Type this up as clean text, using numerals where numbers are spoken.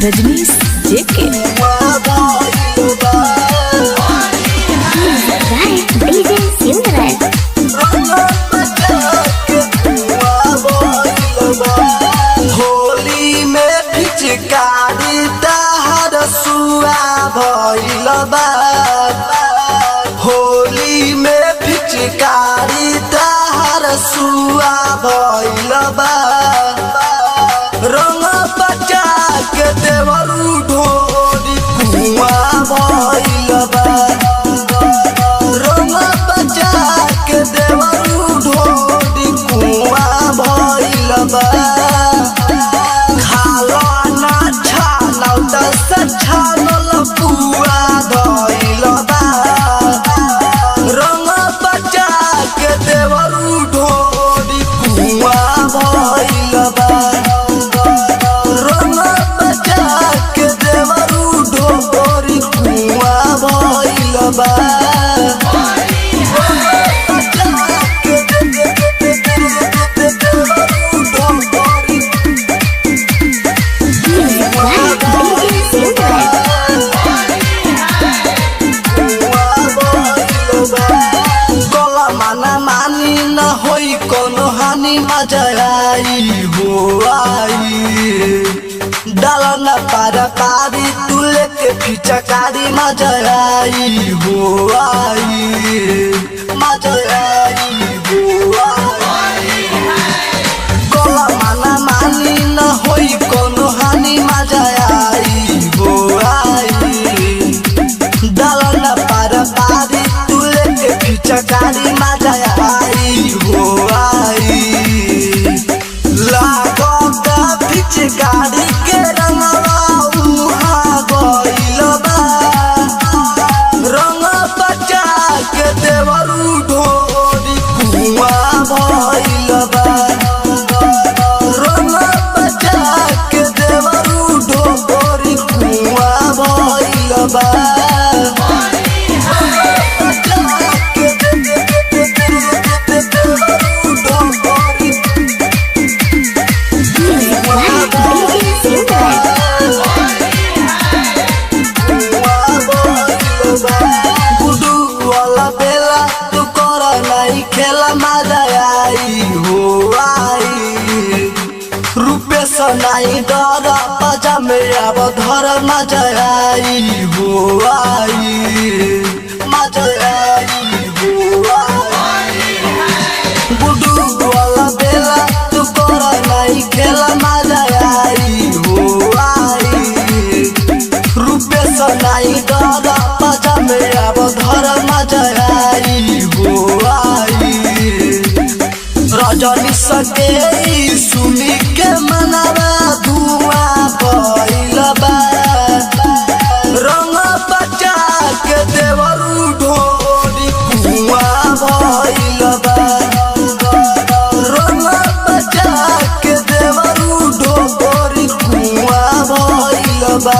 रजनीश जेके डीजे सिमरन होली में पिचकारी तहर सुआ भइल बा। होली में पिचकारी तहर सुआ भइल बा। रंग बचा के देवरू ढोरी कुआं भइल बा। रंग बचा के देवरू ढोरी कुआं भइल बा। छानल पुआ धइल बा। रंग बचा के देवरू ढोरी कुआं भइल बा। रंग बचा के देवरू ढोरी कुआं भइल बा। कोनो हानि मजा आई हो आई डालन पार पारी तू लेके पिचकारी मजा आई हो आई मजा आई हो आई। कोला माना मानी न होई कोनो हानि मजा आई हो आई डालन पार पारी तू लेके पिचकारी मजा आई हो आई। लागता पिचकारी के रंगवा उहाँ गइल बा। रंग बचा के देवरू ढोरी कुआं भइल बा। रंग बचा के देवरू ढोरी कुआं भइल बा। खेला मजा आई हो आई रूपेश नहीं डर बजा में अब धर मजा आई हो आई मजा आई हो आई। गुडू वाला बेला तू कर नहीं खेला मजा आई हो आई रूपेश नहीं डर बजा में अब धर मजा आई हो आई। रजनी सके सुनी के मनवा धुआं भइल बा। रंग बचा के देवरू ढोरी कुआं भइल बा। रंग बचा के देवरू ढोरी कुआं भइल बा।